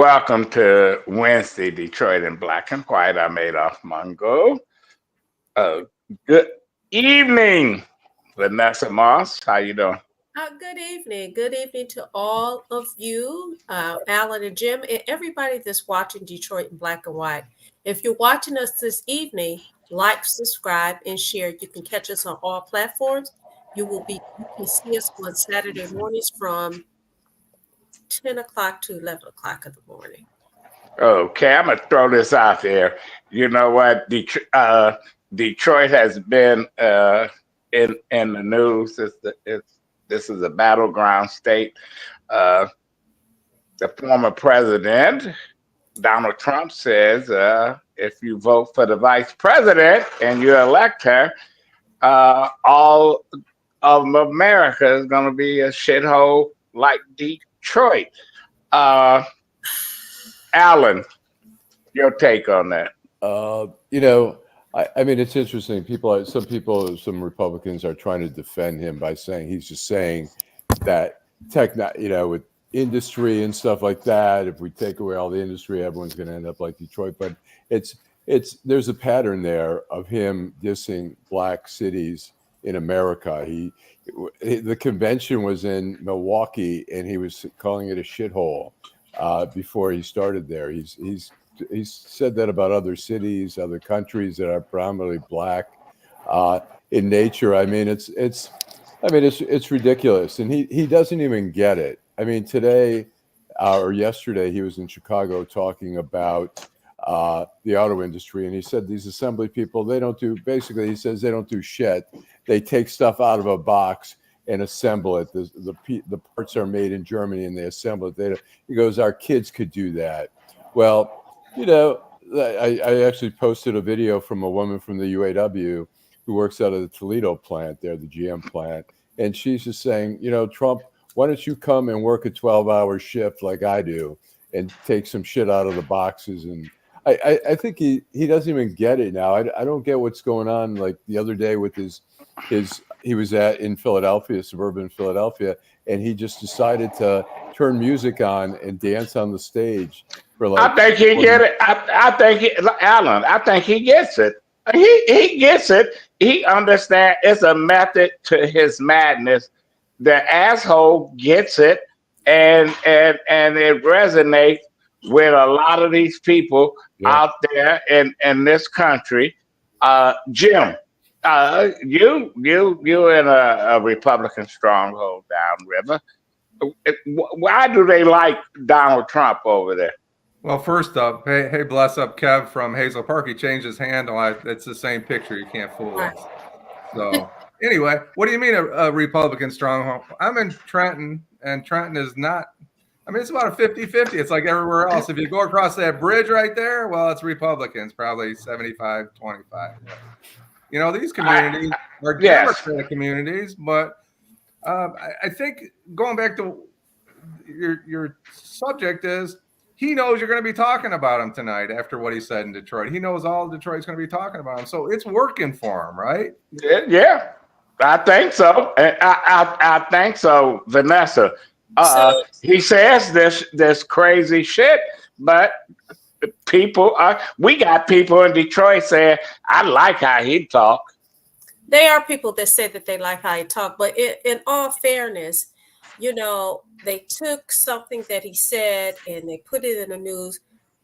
Welcome to Wednesday, Detroit in Black and White. I'm Adolph Mongo. Uh, good evening, Vanessa Moss. How you doing? Good evening. Good evening to all of you, Allan and Jim, and everybody that's watching Detroit in Black and White. If you're watching us this evening, like, subscribe, and share. You can catch us on all platforms. You can see us on Saturday mornings from 10 o'clock to 11 o'clock in the morning. Okay, I'm gonna throw this out there. You know what? Detroit has been in the news. This is a battleground state. Uh, the former president, Donald Trump, says if you vote for the vice president and you elect her, all of America is going to be a shithole like Detroit. Allan, your take on that? I mean, it's interesting. Some Republicans are trying to defend him by saying he's just saying that with industry and stuff like that, if we take away all the industry, everyone's going to end up like Detroit. But there's a pattern there of him dissing black cities in America. The convention was in Milwaukee, and he was calling it a shithole before he started there. He's said that about other cities, other countries that are predominantly black in nature. I mean, it's ridiculous, and he doesn't even get it. I mean, today or yesterday, he was in Chicago talking about the auto industry, and he said these assembly people, he says they don't do shit. They take stuff out of a box and assemble it. The parts are made in Germany, and they assemble it. He goes, our kids could do that. Well, I actually posted a video from a woman from the UAW who works out of the Toledo plant there, the GM plant. And she's just saying, Trump, why don't you come and work a 12-hour shift like I do and take some shit out of the boxes? And I think he doesn't even get it now. I don't get what's going on. Like the other day with he was in Philadelphia, suburban Philadelphia, and he just decided to turn music on and dance on the stage. I think he get it. Allan, I think he gets it. He gets it. He understands it's a method to his madness. The asshole gets it, and it resonates with a lot of these people out there in this country. Jim, you in a Republican stronghold downriver. Why do they like Donald Trump over there? Well, first up, hey, bless up, Kev from Hazel Park. He changed his handle. It's the same picture. You can't fool us. So anyway, what do you mean a Republican stronghold? I'm in Trenton, and Trenton is not. I mean, it's about a 50-50. It's like everywhere else. If you go across that bridge right there, well, it's Republicans, probably 75-25. These communities are Democratic communities, but I think going back to your subject is, he knows you're going to be talking about him tonight after what he said in Detroit. He knows all Detroit's going to be talking about him. So it's working for him, right? Yeah. I think so. I think so, Vanessa. He says this crazy shit, but we got people in Detroit saying, I like how he talk. There are people that say that they like how he talk, but in all fairness, they took something that he said and they put it in the news.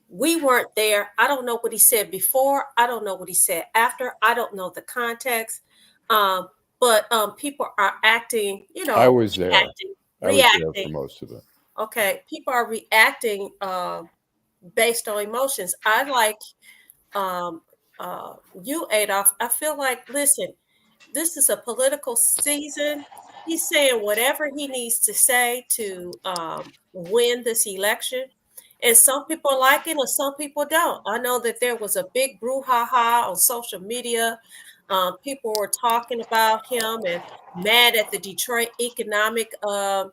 We weren't there. I don't know what he said before. I don't know what he said after. I don't know the context. But people are acting, I was there. Reacting. I was there for most of it. Okay. People are reacting based on emotions. I like you, Adolph. I feel like, listen, this is a political season. He's saying whatever he needs to say to win this election. And some people like it and some people don't. I know that there was a big brouhaha on social media. People were talking about him and mad at the Detroit Economic Club.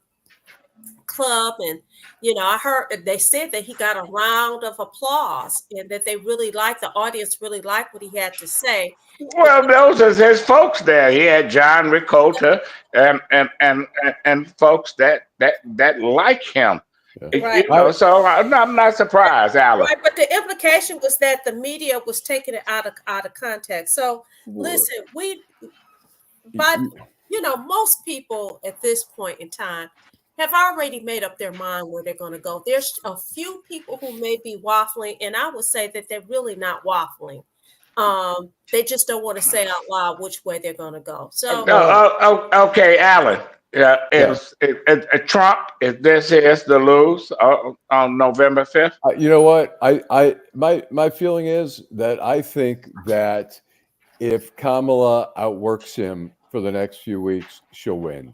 And, I heard they said that he got a round of applause and that the audience really liked what he had to say. Well, those are his folks there. He had John Ricotta and folks that like him. Right. So I'm not surprised, Allan. Right, but the implication was that the media was taking it out of context. So listen, most people at this point in time have already made up their mind where they're going to go. There's a few people who may be waffling, and I would say that they're really not waffling. They just don't want to say out loud which way they're going to go. So, okay, Allan. Is Trump? If this is the lose on November 5th? You know what? My feeling is that I think that if Kamala outworks him for the next few weeks, she'll win.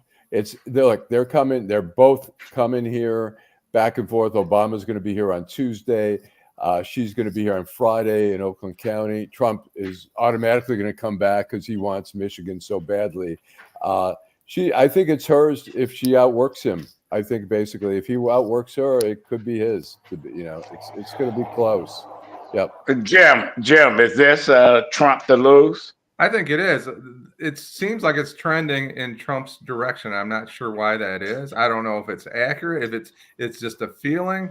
They're coming. They're both coming here back and forth. Obama's going to be here on Tuesday. She's going to be here on Friday in Oakland County. Trump is automatically going to come back because he wants Michigan so badly. I think it's hers if she outworks him. I think basically if he outworks her, it could be his. It's going to be close. Yep. Jim, is this Trump to lose? I think it is. It seems like it's trending in Trump's direction. I'm not sure why that is. I don't know if it's accurate, if it's just a feeling.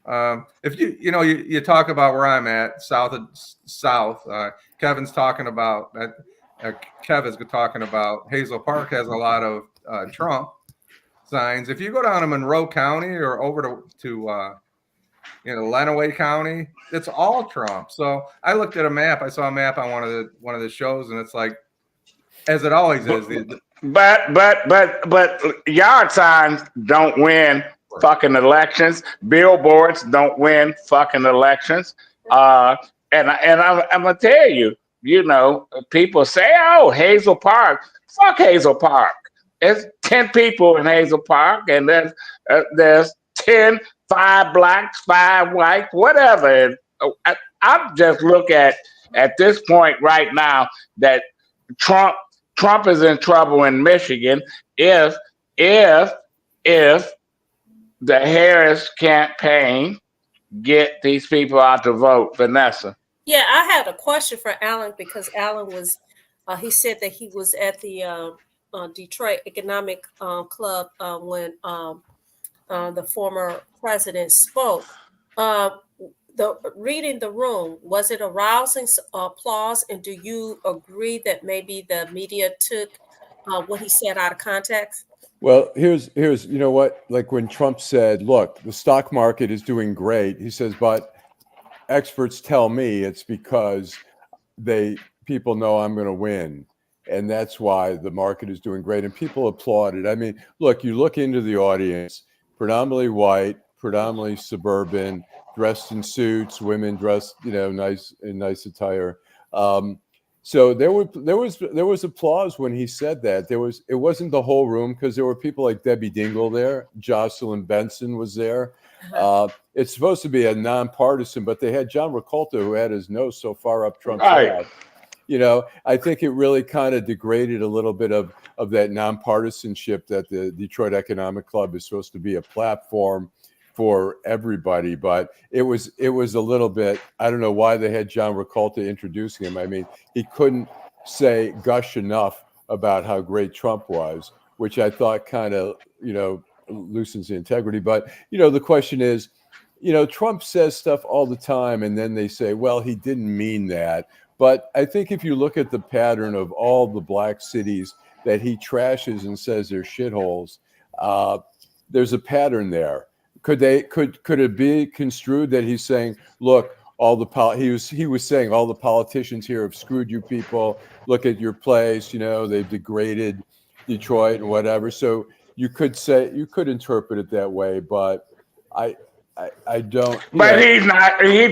If you talk about where I'm at, south. Kevin's talking about that. Kev is talking about Hazel Park has a lot of Trump signs. If you go down to Monroe County or over to Lenawee County, it's all Trump. So I looked at a map. I saw a map on one of the shows, and it's like, as it always is. But yard signs don't win fucking elections. Billboards don't win fucking elections. And I'm gonna tell you. People say, "Oh, Hazel Park, fuck Hazel Park." There's 10 people in Hazel Park, and there's 10, 5 blacks, 5 whites, whatever. And I just look at this point right now that Trump is in trouble in Michigan if the Harris campaign get these people out to vote. Vanessa. Yeah, I had a question for Allan because Allan was, he said that he was at the Detroit Economic Club when the former president spoke. Reading the room, was it arousing applause? And do you agree that maybe the media took what he said out of context? Well, here's what, like when Trump said, look, the stock market is doing great. He says, but experts tell me it's because people know I'm going to win. And that's why the market is doing great. And people applauded. I mean, look, you look into the audience, predominantly white, predominantly suburban, dressed in suits, women dressed, nice attire. So there was applause when he said that. It wasn't the whole room because there were people like Debbie Dingell there. Jocelyn Benson was there. It's supposed to be a nonpartisan, but they had John Rakolta who had his nose so far up Trump's ass. I think it really kind of degraded a little bit of that nonpartisanship that the Detroit Economic Club is supposed to be a platform for everybody. But it was a little bit, I don't know why they had John Rakolta introducing him. I mean, he couldn't gush enough about how great Trump was, which I thought kind of, loosens the integrity. But, the question is, Trump says stuff all the time and then they say, well, he didn't mean that. But I think if you look at the pattern of all the black cities that he trashes and says they're shitholes, there's a pattern there. Could it be construed that he's saying, look, he was saying all the politicians here have screwed you people. Look at your place, they've degraded Detroit and whatever. So you could interpret it that way, but I don't. But he's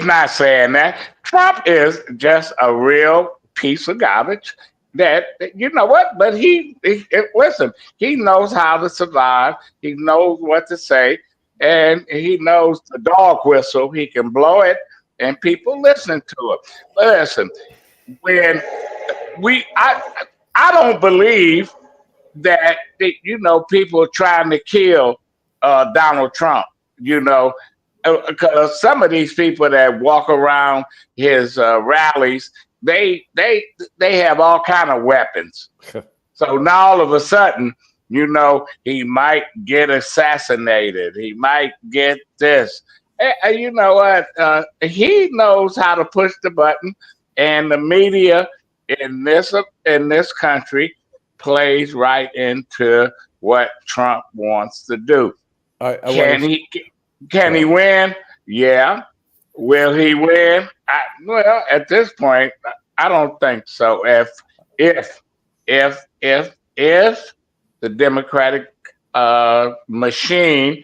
not saying that. Trump is just a real piece of garbage. That what? But listen. He knows how to survive. He knows what to say, and he knows the dog whistle. He can blow it, and people listen to it. Listen, when I don't believe that people are trying to kill Donald Trump. Because some of these people that walk around his rallies, they have all kind of weapons. So now all of a sudden, You know, he might get assassinated. He might get this. And you know what? He knows how to push the button, and the media in this country plays right into what Trump wants to do. I Can want to. he can he win? Yeah. Will he win? Well, at this point, I don't think so. If if the Democratic machine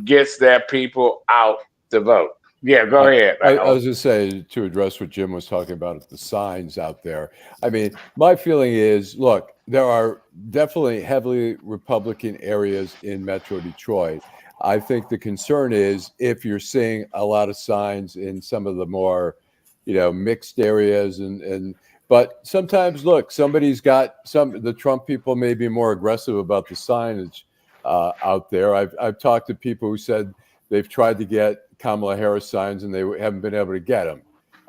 gets their people out to vote. Yeah, go ahead. I was going to say, to address what Jim was talking about, the signs out there. I mean, my feeling is, look, there are definitely heavily Republican areas in Metro Detroit. I think the concern is if you're seeing a lot of signs in some of the more, mixed areas, but sometimes, look, somebody's got the Trump people may be more aggressive about the signage out there. I've talked to people who said they've tried to get Kamala Harris signs and they haven't been able to get them.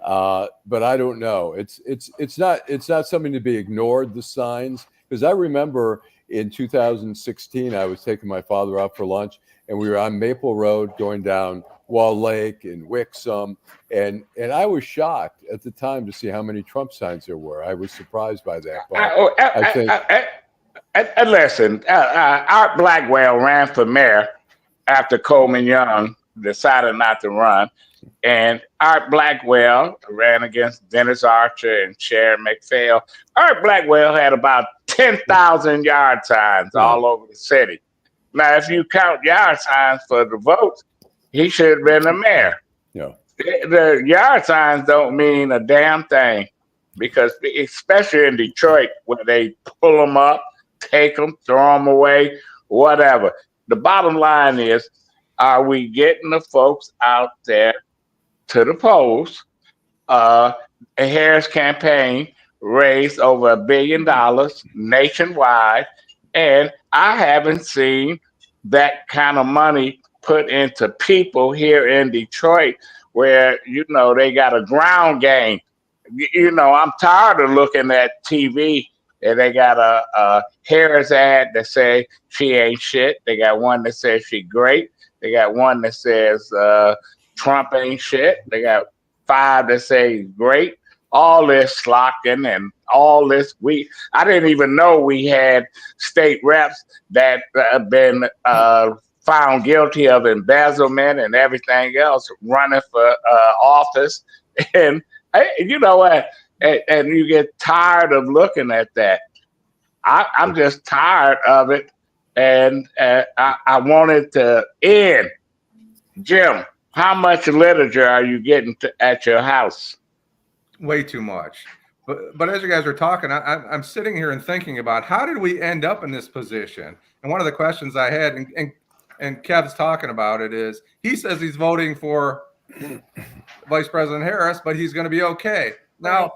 But I don't know. It's not something to be ignored, the signs, because I remember in 2016 I was taking my father out for lunch and we were on Maple Road going down Wall Lake and Wixom, and I was shocked at the time to see how many Trump signs there were. I was surprised by that. But listen, Art Blackwell ran for mayor after Coleman Young decided not to run. And Art Blackwell ran against Dennis Archer and Sharon McPhail. Art Blackwell had about 10,000 yard signs all over the city. Now, if you count yard signs for the votes, he should have been the mayor. Yeah. The yard signs don't mean a damn thing because, especially in Detroit, where they pull them up, take them, throw them away, whatever. The bottom line is, are we getting the folks out there to the polls? A Harris campaign raised over $1 billion nationwide, and I haven't seen that kind of money put into people here in Detroit where, they got a ground game. I'm tired of looking at TV and they got a Harris ad that say she ain't shit. They got one that says she great. They got one that says Trump ain't shit. They got 5 that say great. All this slocking and all this. I didn't even know we had state reps that have been found guilty of embezzlement and everything else running for office. And you know what? And you get tired of looking at that. I'm just tired of it. And I want it to end. Jim, how much literature are you getting at your house? Way too much. But as you guys are talking, I'm sitting here and thinking about how did we end up in this position? And one of the questions I had, and Kev's talking about it, is he says he's voting for Vice President Harris, but he's going to be okay. Now,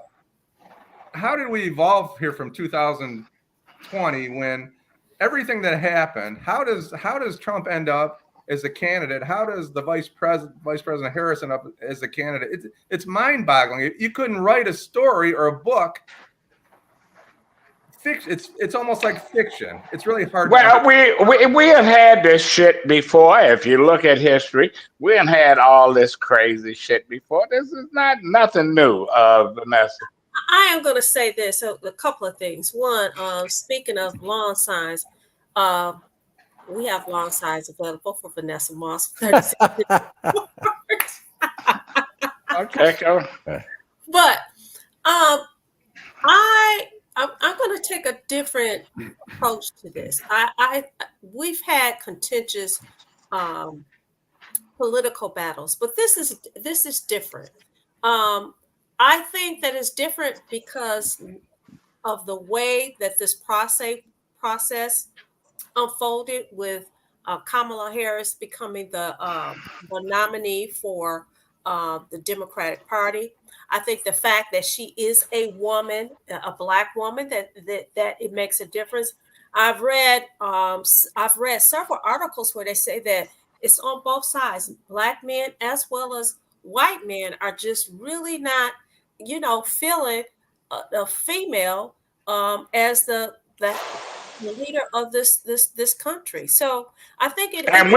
how did we evolve here from 2020 when everything that happened? How does Trump end up as a candidate? How does the Vice President Harris end up as a candidate? It's mind-boggling. You couldn't write a story or a book. It's almost like fiction. It's really hard. Well, we have had this shit before. If you look at history, we have had all this crazy shit before. This is nothing new, Vanessa. I am going to say this, a couple of things. One, speaking of lawn signs, we have lawn signs available for Vanessa Moss. Okay, go. But I'm going to take a different approach to this. We've had contentious political battles, but this is different. I think that it's different because of the way that this process unfolded with Kamala Harris becoming the nominee for the Democratic Party. I think the fact that she is a woman, a Black woman, that it makes a difference. I've read several articles where they say that it's on both sides. Black men as well as white men are just really not, feeling a female as the the leader of this country. So I think And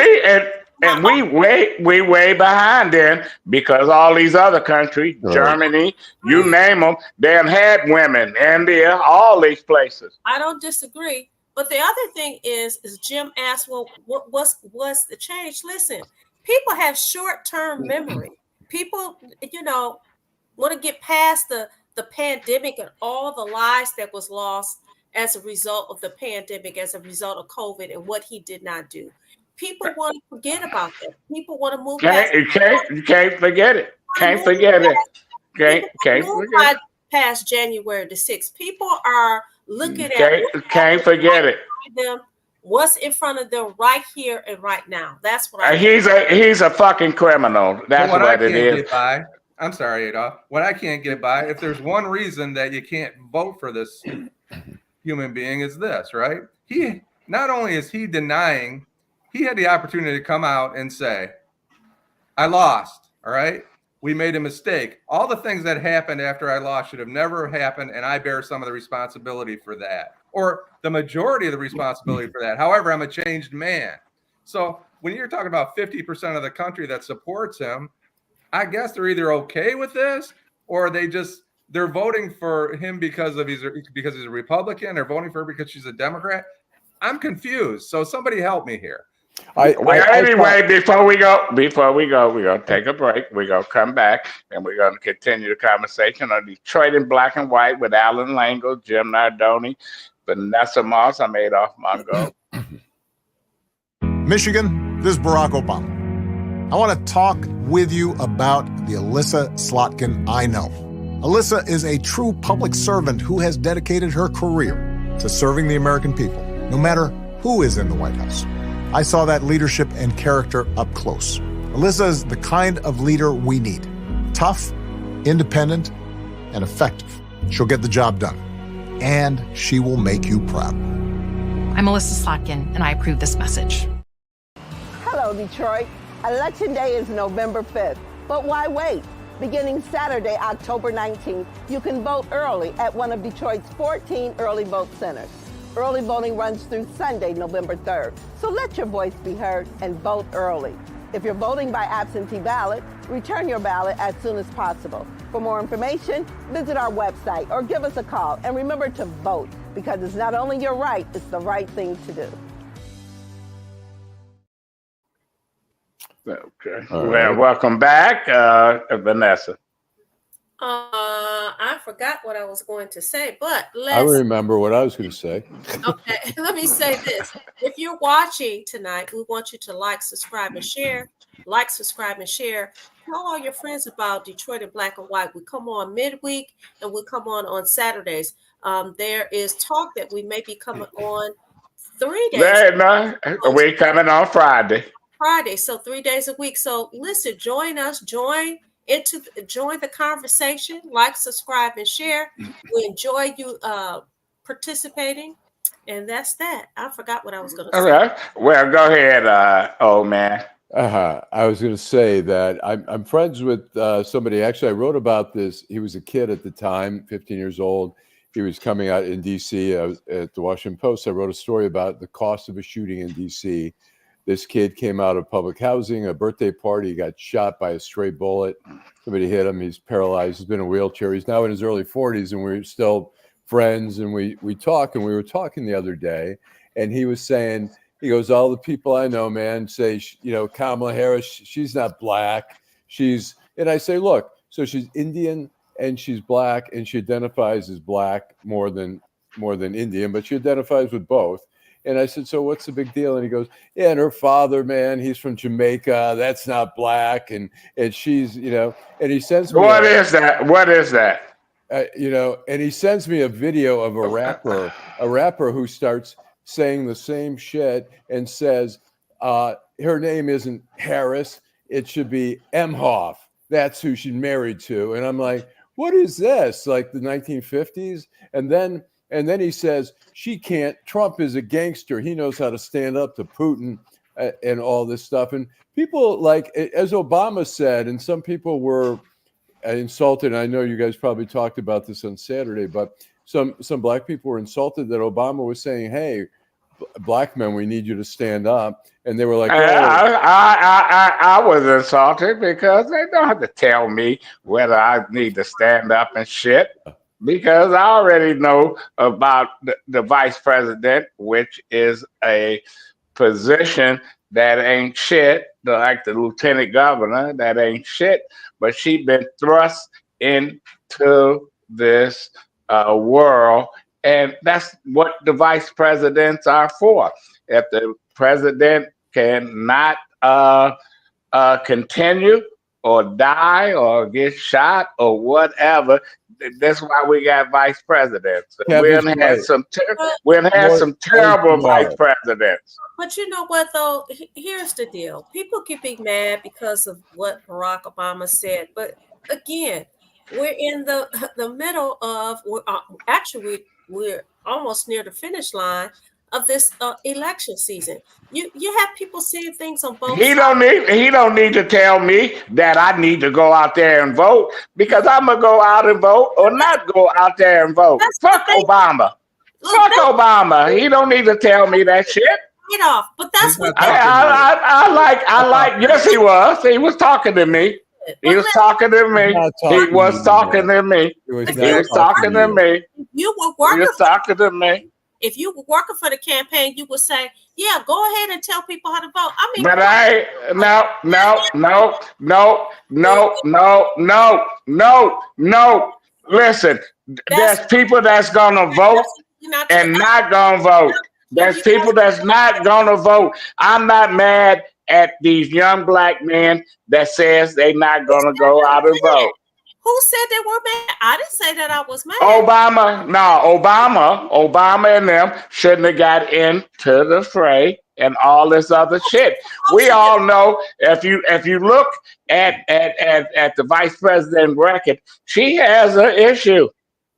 we way behind then, because all these other countries, Germany, you name them, they have had women, India, all these places. I don't disagree. But the other thing is Jim asked, well, what's the change? Listen, people have short-term memory. People, want to get past the pandemic and all the lives that was lost as a result of the pandemic, as a result of COVID and what he did not do. People want to forget about that. People want to move past. You can't forget it. Can't forget it. Can't forget it. Past January the 6th. People are looking can't forget it. Them what's in front of them right here and right now. That's what he's a fucking criminal. That's what it is. I'm sorry, Adolph. What I can't get by, if there's one reason that you can't vote for this human being, is this, right? He not only is he denying, he had the opportunity to come out and say, I lost, all right? We made a mistake. All the things that happened after I lost should have never happened, and I bear some of the responsibility for that, or the majority of the responsibility for that. However, I'm a changed man. So when you're talking about 50% of the country that supports him, I guess they're either okay with this, or they're voting for him because he's a Republican, or voting for her because she's a Democrat. I'm confused. So somebody help me here. Anyway, before we go, we're gonna take a break. We're gonna come back and we're gonna continue the conversation on Detroit in Black and White with Allan Lengel, Jim Nardone, Vanessa Moss. I'm Adolph Mongo. Michigan, this is Barack Obama. I want to talk with you about the Alyssa Slotkin I know. Alyssa is a true public servant who has dedicated her career to serving the American people, no matter who is in the White House. I saw that leadership and character up close. Alyssa is the kind of leader we need. Tough, independent, and effective. She'll get the job done. And she will make you proud. I'm Alyssa Slotkin, and I approve this message. Hello, Detroit. Election Day is November 5th. But why wait? Beginning Saturday, October 19th, you can vote early at one of Detroit's 14 early vote centers. Early voting runs through Sunday, November 3rd. So let your voice be heard and vote early. If you're voting by absentee ballot, return your ballot as soon as possible. For more information, visit our website or give us a call. And remember to vote, because it's not only your right, it's the right thing to do. Okay. Well, welcome back, Vanessa. I forgot what I was going to say, but I remember what I was going to say. Okay, let me say this. If you're watching tonight, we want you to like, subscribe, and share. Like, subscribe, and share. Tell all your friends about Detroit in Black and White. We come on midweek, and we come on Saturdays. There is talk that we may be coming on 3 days. We're coming on Friday. So 3 days a week. So listen, join us. Join the conversation. Like, subscribe, and share. We enjoy you participating, and that's that. I forgot what I was going to say. Okay. Well, go ahead, old man. I was going to say that I'm friends with somebody. Actually, I wrote about this. He was a kid at the time, 15 years old. He was coming out in D.C. I was at the Washington Post. I wrote a story about the cost of a shooting in D.C. This kid came out of public housing, a birthday party. He got shot by a stray bullet. Somebody hit him. He's paralyzed. He's been in a wheelchair. He's now in his early 40s, and we're still friends. And we talk, and we were talking the other day, and he was saying, he goes, all the people I know, man, say, Kamala Harris, she's not black. And I say, look, so she's Indian and she's black, and she identifies as black more than Indian, but she identifies with both. And I said, so what's the big deal? And he goes, yeah, and her father, man, he's from Jamaica. That's not black. And she's, and he sends me. What is that? And he sends me a video of a rapper who starts saying the same shit and says, her name isn't Harris. It should be Emhoff. That's who she's married to. And I'm like, what is this? Like the 1950s? And then he says, Trump is a gangster. He knows how to stand up to Putin and all this stuff. And people, like, as Obama said, and some people were insulted. I know you guys probably talked about this on Saturday, but some black people were insulted that Obama was saying, "Hey, black men, we need you to stand up," and they were like, I was insulted because they don't have to tell me whether I need to stand up and shit, because I already know about the vice president, which is a position that ain't shit, like the lieutenant governor, that ain't shit, but she been thrust into this world, and that's what the vice presidents are for. If the president cannot continue or die or get shot or whatever, that's why we got vice presidents. We've had some terrible vice presidents. But you know what, though? Here's the deal. People can be mad because of what Barack Obama said. But again, we're in the middle of, actually, we're almost near the finish line of this election season. You have people saying things on both sides. He don't need to tell me that I need to go out there and vote, because I'm gonna go out and vote or not go out there and vote. Fuck Obama. Fuck Obama. He don't need to tell me that shit. Get off. But that's what I like. Yes, he was. He was talking to me. He was talking to me. He was talking to me. He was talking to me. You were working. He was talking to me. If you were working for the campaign, you would say, "Yeah, go ahead and tell people how to vote." I mean, but no. Listen, there's people that's gonna vote and not gonna vote. There's people that's not gonna vote. I'm not mad at these young black men that says they not gonna go out and vote. Who said they were mad? I didn't say that I was mad. Obama and them shouldn't have got into the fray and all this other shit. We all know, if you look at the vice president record, she has an issue.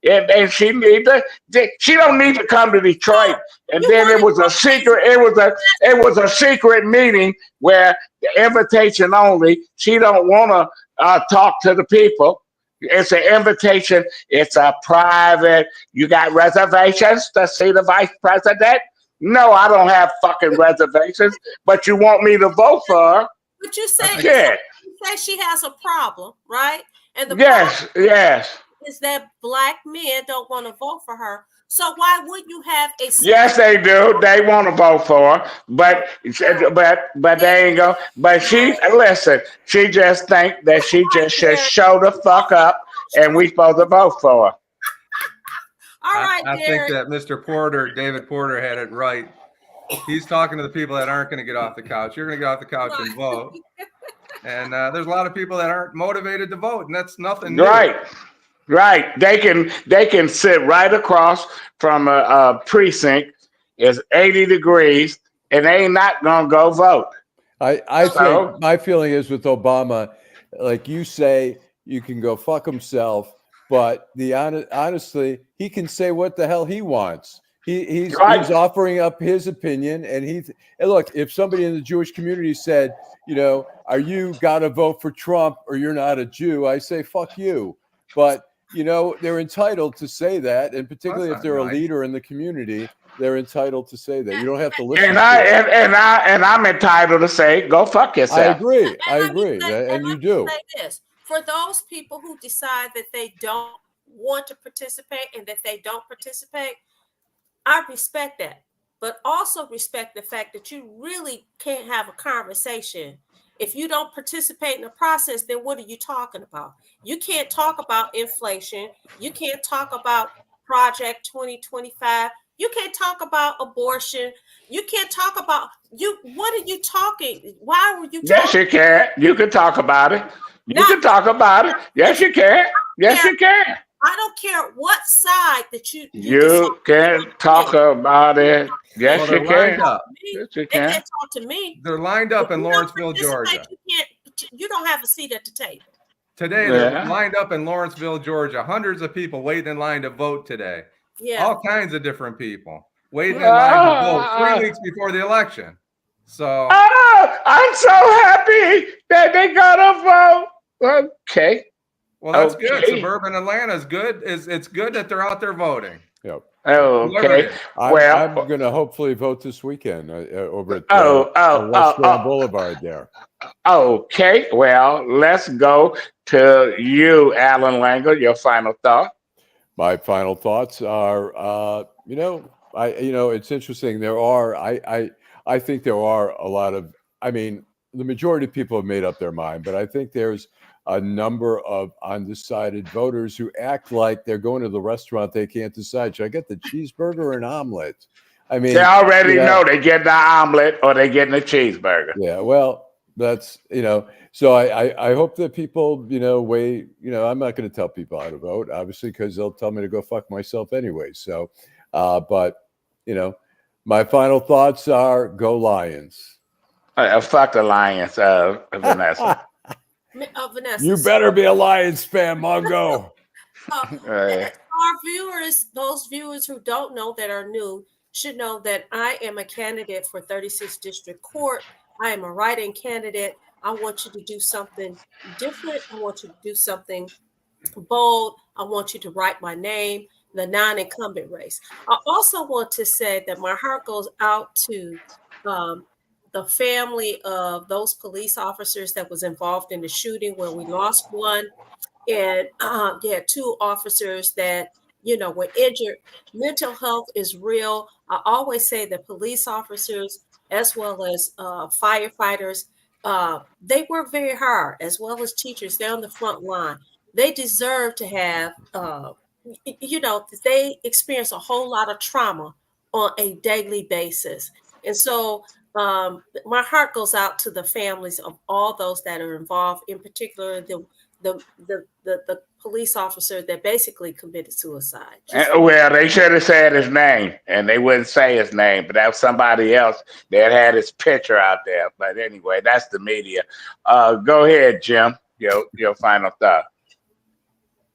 And she don't need to come to Detroit. And then it was a secret meeting where the invitation only. She don't want to talk to the people. It's an invitation. It's a private. You got reservations to see the vice president? No, I don't have fucking reservations. But you want me to vote for her? But you say she has a problem, right? And the yes. Is that black men don't want to vote for her. So why would you have a? Yes, they do. They want to vote for her, but they ain't go. But she just think that she just should show the fuck up, and we supposed to vote for her. All right, I think that Mr. David Porter had it right. He's talking to the people that aren't going to get off the couch. You're going to get off the couch and vote. And there's a lot of people that aren't motivated to vote, and that's nothing new. Right. They can sit right across from a precinct. It's 80 degrees, and they ain't not gonna go vote. I think my feeling is with Obama, like you say, you can go fuck himself, but honestly, he can say what the hell he wants. He's offering up his opinion, and look, if somebody in the Jewish community said, are you gotta vote for Trump or you're not a Jew? I say fuck you, but. They're entitled to say that, and particularly if they're a leader in the community, they're entitled to say that. You don't have to listen. And I'm entitled to say, go fuck yourself. I agree, and you do. Say this. For those people who decide that they don't want to participate and that they don't participate, I respect that, but also respect the fact that you really can't have a conversation. If you don't participate in the process, then what are you talking about? You can't talk about inflation. You can't talk about Project 2025. You can't talk about abortion. You can't talk about What are you talking? Why were you talking? Yes, you can. You can talk about it. You can talk about it. Yes, you can. Yes, you can. I don't care what side that you can talk about it. Yes, you can. Yes, you can. They can't talk to me. They're lined up in Lawrenceville, Georgia. You don't have a seat at the table. Today, they're lined up in Lawrenceville, Georgia. Hundreds of people waiting in line to vote today. Yeah. All kinds of different people waiting in line to vote 3 weeks before the election. So I'm so happy that they got to vote. Okay. Well, that's good. Okay. Suburban Atlanta is good. It's good that they're out there voting. Yep. Okay. Well, I'm going to hopefully vote this weekend over at West Grand Boulevard there. Okay. Well, let's go to you, Allan Lengel. Your final thought. My final thoughts are, it's interesting. I think there are a lot of, the majority of people have made up their mind, but I think there's a number of undecided voters who act like they're going to the restaurant. They can't decide. Should I get the cheeseburger or an omelet? They already know they get the omelet or they getting the cheeseburger. Yeah. Well, that's, so I hope that people, weigh, I'm not going to tell people how to vote, obviously, because they'll tell me to go fuck myself anyway. So, but, my final thoughts are go Lions. Fuck the Lions, Vanessa. Vanessa, You better be a Lions fan, Mongo. Our viewers, those viewers who don't know that are new, should know that I am a candidate for 36th District Court. I am a write-in candidate. I want you to do something different. I want you to do something bold. I want you to write my name, the non-incumbent race. I also want to say that my heart goes out to the family of those police officers that was involved in the shooting where we lost one. And two officers that, were injured. Mental health is real. I always say that police officers, as well as firefighters, they work very hard, as well as teachers. They're on the front line. They deserve to have, they experience a whole lot of trauma on a daily basis. And so my heart goes out to the families of all those that are involved, in particular the police officer that basically committed suicide. Well, they should have said his name, and they wouldn't say his name, but that was somebody else that had his picture out there. But anyway, that's the media. Go ahead, Jim. Your final thought.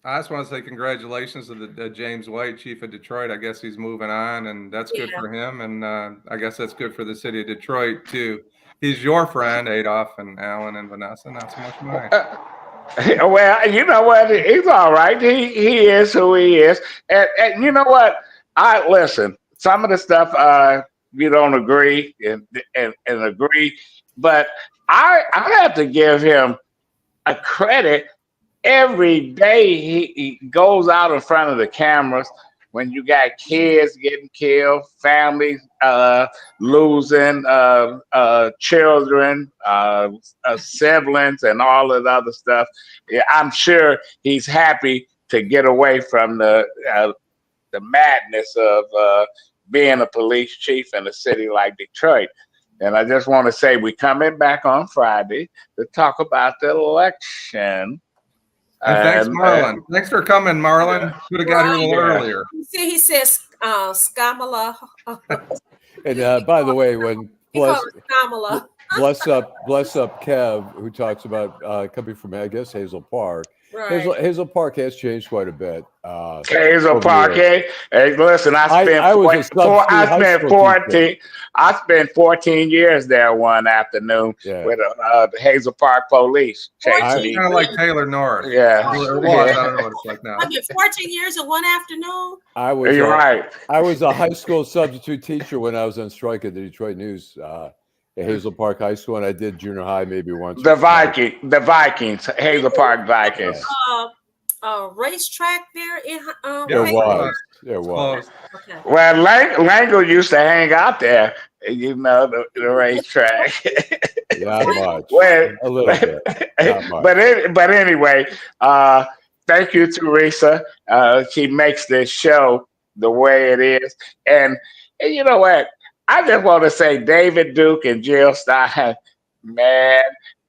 I just want to say congratulations to the James White, chief of Detroit. I guess he's moving on, and that's good for him. And I guess that's good for the city of Detroit, too. He's your friend, Adolph and Allan and Vanessa, not so much mine. Well, you know what? He's all right. He is who he is. And you know what? I listen, some of the stuff you don't agree and agree, but I have to give him a credit. Every day he goes out in front of the cameras when you got kids getting killed, families losing children, siblings, and all of the other stuff. Yeah, I'm sure he's happy to get away from the madness of being a police chief in a city like Detroit. And I just want to say we're coming back on Friday to talk about the election. And thanks, Marlon. Thanks for coming, Marlon. Should have got here a little earlier. You see, he says Skamala. And by the way, when bless up Kev, who talks about coming from, I guess, Hazel Park. Right. Hazel Park has changed quite a bit. Hazel Park, hey, listen, I spent 14 years there one afternoon with the Hazel Park police. Kind of like Taylor North. Yeah. I don't know what it's like now. 14 years in one afternoon? You're right. I was a high school substitute teacher when I was on strike at the Detroit News. At Hazel Park High School, and I did junior high maybe once. The Vikings, Hazel Park Vikings. Racetrack there in there was. Okay. Well, Lengel used to hang out there, the racetrack. Not much. Well, a little bit. Not much. But anyway, thank you, Teresa. She makes this show the way it is, and you know what? I just want to say David Duke and Jill Stein, man,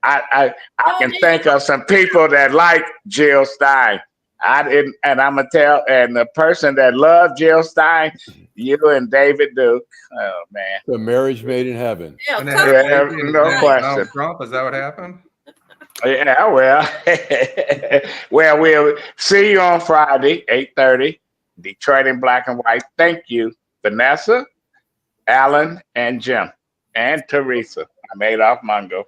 I can think of some people that like Jill Stein. And I'm going to tell, and the person that loved Jill Stein, you and David Duke. Oh, man. The marriage made in heaven. No question. Trump, is that what happened? Yeah, well, we'll see you on Friday, 8:30, Detroit in Black and White. Thank you, Vanessa, Allan, and Jim, and Teresa. I'm Adolph Mongo.